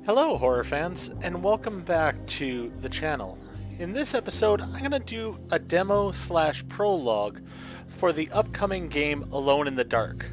Hello, horror fans, and welcome back to the channel. In this episode, I'm going to do a demo slash prologue for the upcoming game Alone in the Dark.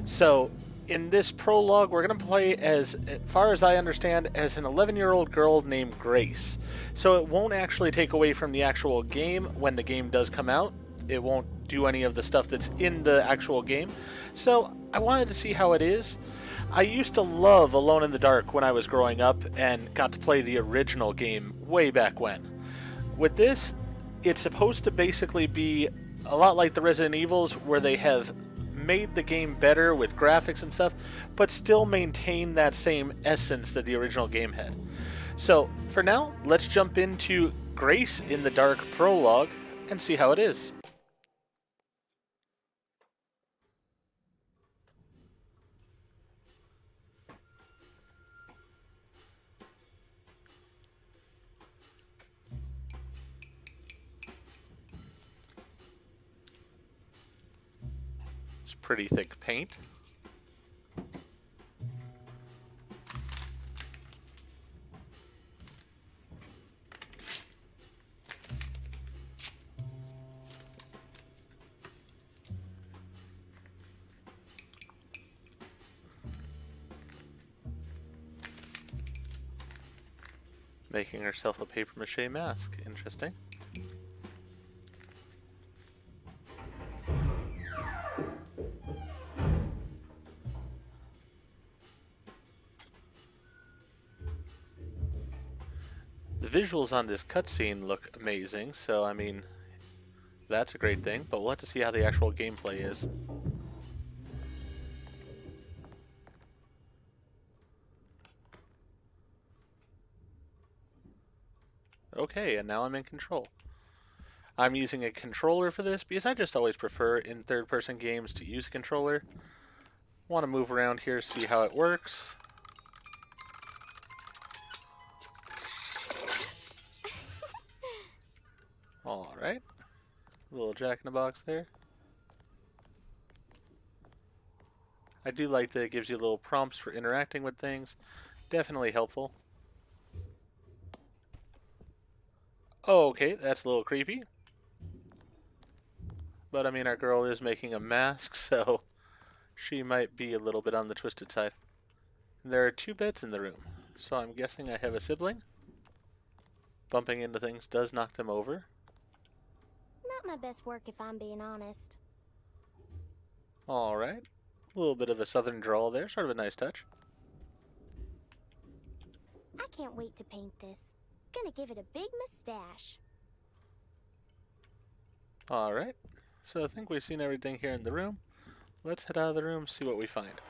So, in this prologue, we're going to play as far as I understand, as an 11-year-old girl named Grace. So it won't actually take away from the actual game when the game does come out. It won't do any of the stuff that's in the actual game. So I wanted to see how it is. I used to love Alone in the Dark when I was growing up and got to play the original game way back when. With this, it's supposed to basically be a lot like the Resident Evils, where they have made the game better with graphics and stuff, but still maintain that same essence that the original game had. So, for now, let's jump into Grace in the Dark Prologue and see how it is. It's pretty thick paint. Making herself a paper mache mask. Interesting. The visuals on this cutscene look amazing, so I mean, that's a great thing, but we'll have to see how the actual gameplay is. Okay, and now I'm in control. I'm using a controller for this because I just always prefer in third-person games to use a controller. Want to move around here, see how it works. Alright. Little jack-in-the-box there. I do like that it gives you little prompts for interacting with things. Definitely helpful. Oh, okay, that's a little creepy. But I mean, our girl is making a mask, so she might be a little bit on the twisted side. There are 2 beds in the room, so I'm guessing I have a sibling. Bumping into things does knock them over. Not my best work, if I'm being honest. Alright. A little bit of a southern drawl there, sort of a nice touch. I can't wait to paint this. Gonna give it a big mustache. Alright. So I think we've seen everything here in the room. Let's head out of the room, see what we find.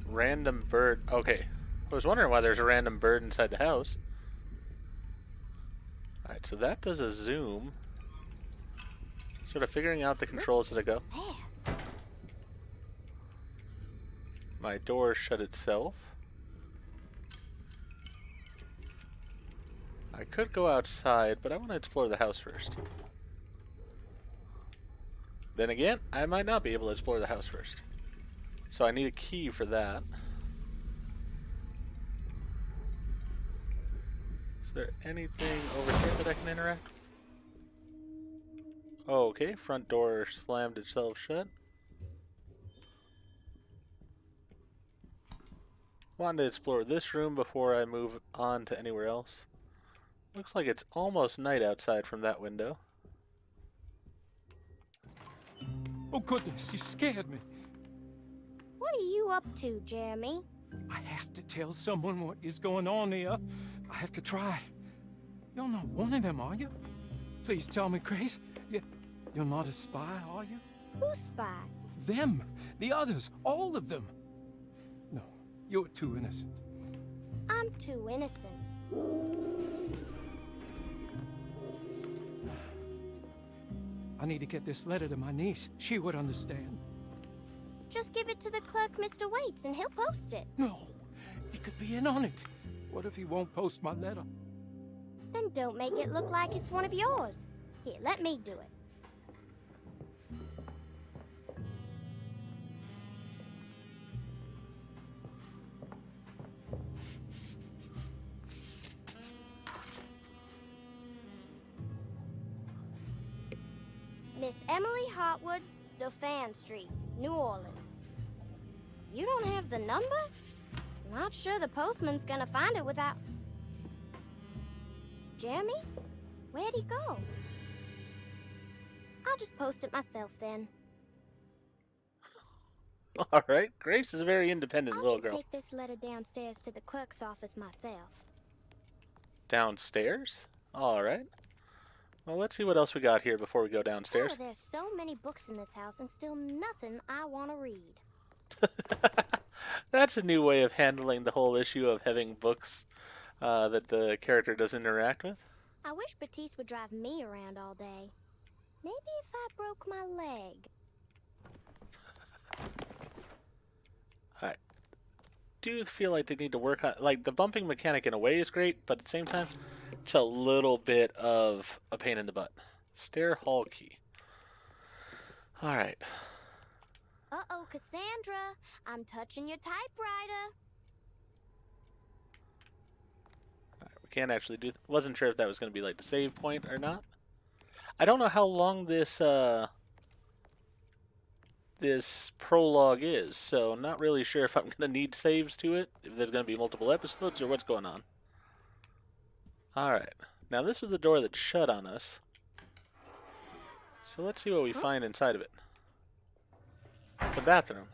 Random bird. Okay. I was wondering why there's a random bird inside the house. Alright, so that does a zoom. Sort of figuring out the controls as I go. Pass. My door shut itself. I could go outside, but I want to explore the house first. Then again, I might not be able to explore the house first. So I need a key for that. Is there anything over here that I can interact with? Oh, okay, front door slammed itself shut. Wanted to explore this room before I move on to anywhere else. Looks like it's almost night outside from that window. Oh goodness, you scared me. What are you up to, Jeremy? I have to tell someone what is going on here. I have to try. You're not one of them, are you? Please tell me, Grace. You're not a spy, are you? Who's spy? Them. The others. All of them. No, you're too innocent. I'm too innocent. I need to get this letter to my niece. She would understand. Just give it to the clerk, Mr. Waits, and he'll post it. No, he could be in on it. What if he won't post my letter? Then don't make it look like it's one of yours. Here, let me do it. Miss Emily Hotwood, Dauphin Street, New Orleans. You don't have the number? Not sure the postman's gonna find it without... Jeremy? Where'd he go? I'll just post it myself then. Alright, Grace is a very independent I'll little just girl. take this letter downstairs to the clerk's office myself. Downstairs? Alright. Well, let's see what else we got here before we go downstairs. Oh, there's so many books in this house and still nothing I want to read. That's a new way of handling the whole issue of having books that the character doesn't interact with. I wish Batiste would drive me around all day. Maybe if I broke my leg. I do feel like they need to work on... Like, the bumping mechanic in a way is great, but at the same time, it's a little bit of a pain in the butt. Stair hall key. Alright. Uh-oh, Cassandra. I'm touching your typewriter. We can't actually do... Wasn't sure if that was going to be like the save point or not. I don't know how long this this prologue is, so not really sure if I'm going to need saves to it, if there's going to be multiple episodes, or what's going on. Alright. Now this was the door that shut on us. So let's see what we find inside of it. It's a bathroom.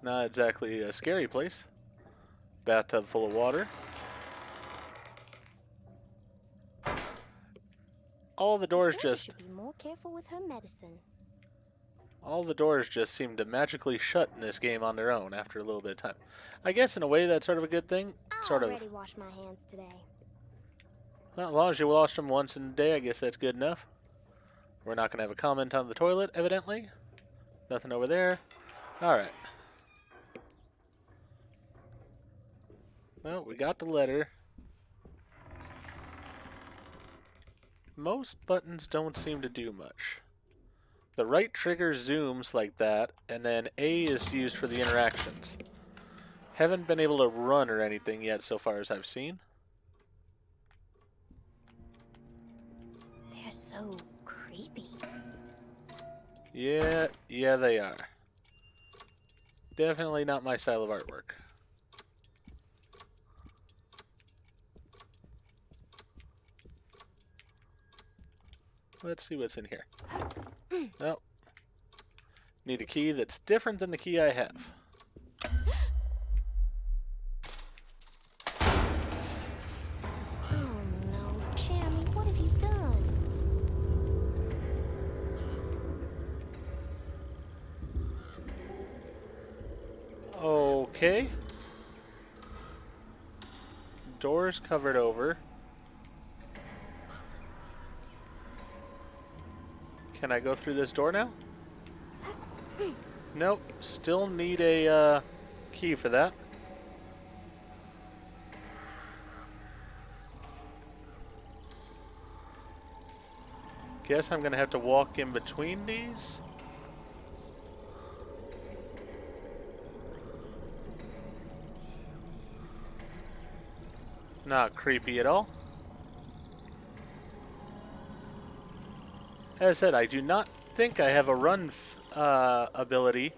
Not exactly a scary place. Bathtub full of water. All the doors Cassandra just... should be more careful with her medicine. All the doors just seem to magically shut in this game on their own after a little bit of time. I guess in a way that's sort of a good thing. I Sort of. already washed my hands today. Well, as long as you wash them once in a day, I guess that's good enough. We're not going to have a comment on the toilet, evidently. Nothing over there. Alright. Well, we got the letter. Most buttons don't seem to do much. The right trigger zooms like that, and then A is used for the interactions. Haven't been able to run or anything yet so far as I've seen. They're so creepy. Yeah, they are. Definitely not my style of artwork. Let's see what's in here. Oh. Need a key that's different than the key I have. Oh no, Jeremy, what have you done? Okay. Doors covered over. Can I go through this door now? Nope. Still need a key for that. Guess I'm gonna have to walk in between these. Not creepy at all. As I said, I do not think I have a run ability,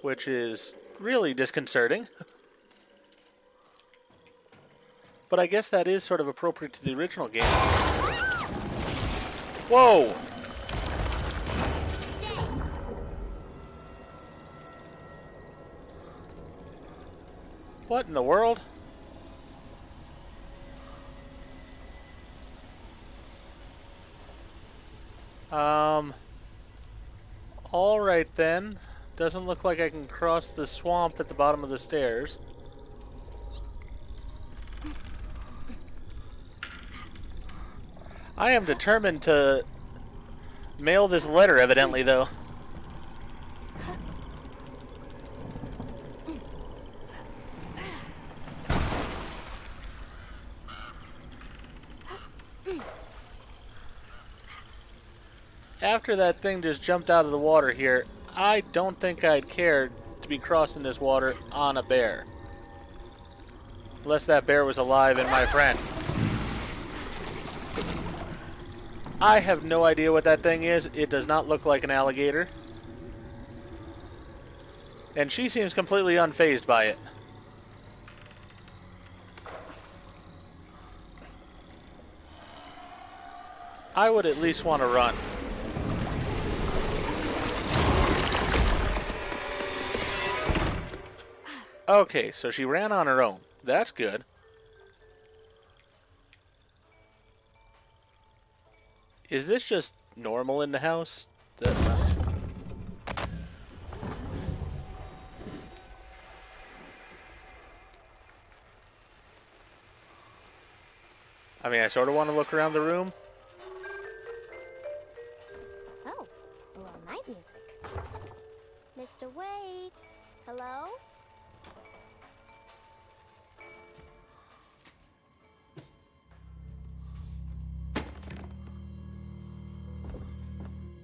which is really disconcerting. But I guess that is sort of appropriate to the original game. Whoa! What in the world? Alright then. Doesn't look like I can cross the swamp at the bottom of the stairs. I am determined to mail this letter, evidently, though. After that thing just jumped out of the water here, I don't think I'd care to be crossing this water on a bear. Unless that bear was alive and my friend. I have no idea what that thing is. It does not look like an alligator. And she seems completely unfazed by it. I would at least want to run. Okay, so she ran on her own. That's good. Is this just normal in the house? I mean, I sort of want to look around the room. Oh, a little night music. Mr. Waits, hello?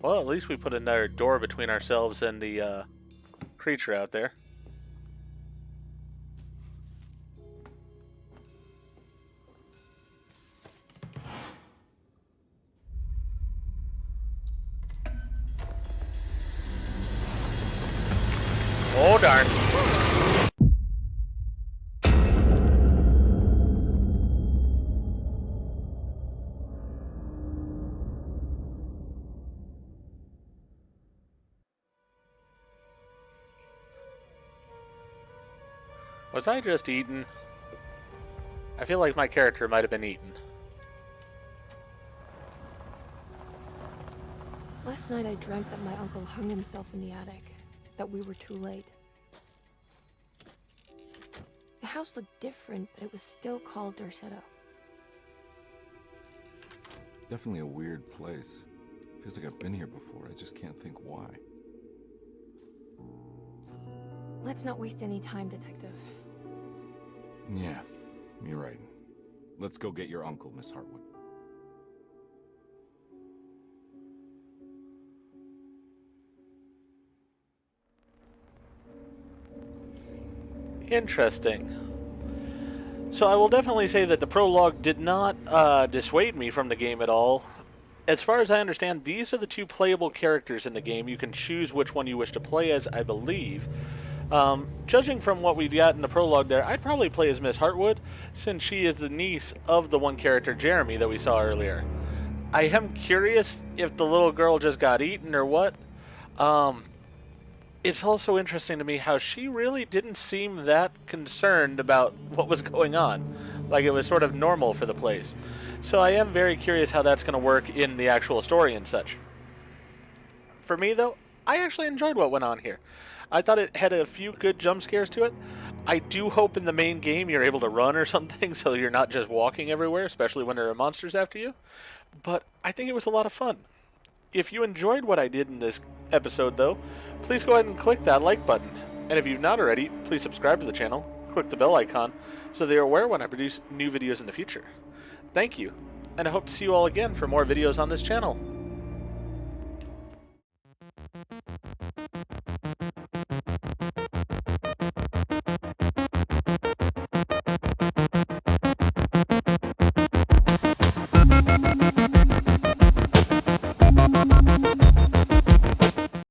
Well, at least we put another door between ourselves and the creature out there. Oh, darn. Was I just eaten? I feel like my character might have been eaten. Last night I dreamt that my uncle hung himself in the attic, that we were too late. The house looked different, but it was still called Dorsetto. Definitely a weird place. Feels like I've been here before. I just can't think why. Let's not waste any time, Detective. Yeah, you're right. Let's go get your uncle, Miss Hartwood. Interesting. So I will definitely say that the prologue did not dissuade me from the game at all. As far as I understand, these are the two playable characters in the game. You can choose which one you wish to play as, I believe. Judging from what we've got in the prologue there, I'd probably play as Miss Hartwood, since she is the niece of the one character, Jeremy, that we saw earlier. I am curious if the little girl just got eaten or what. It's also interesting to me how she really didn't seem that concerned about what was going on. Like it was sort of normal for the place. So I am very curious how that's going to work in the actual story and such. For me, though, I actually enjoyed what went on here. I thought it had a few good jump scares to it. I do hope in the main game you're able to run or something so you're not just walking everywhere, especially when there are monsters after you. But I think it was a lot of fun. If you enjoyed what I did in this episode, though, please go ahead and click that like button. And if you've not already, please subscribe to the channel, click the bell icon, so that you're aware when I produce new videos in the future. Thank you, and I hope to see you all again for more videos on this channel.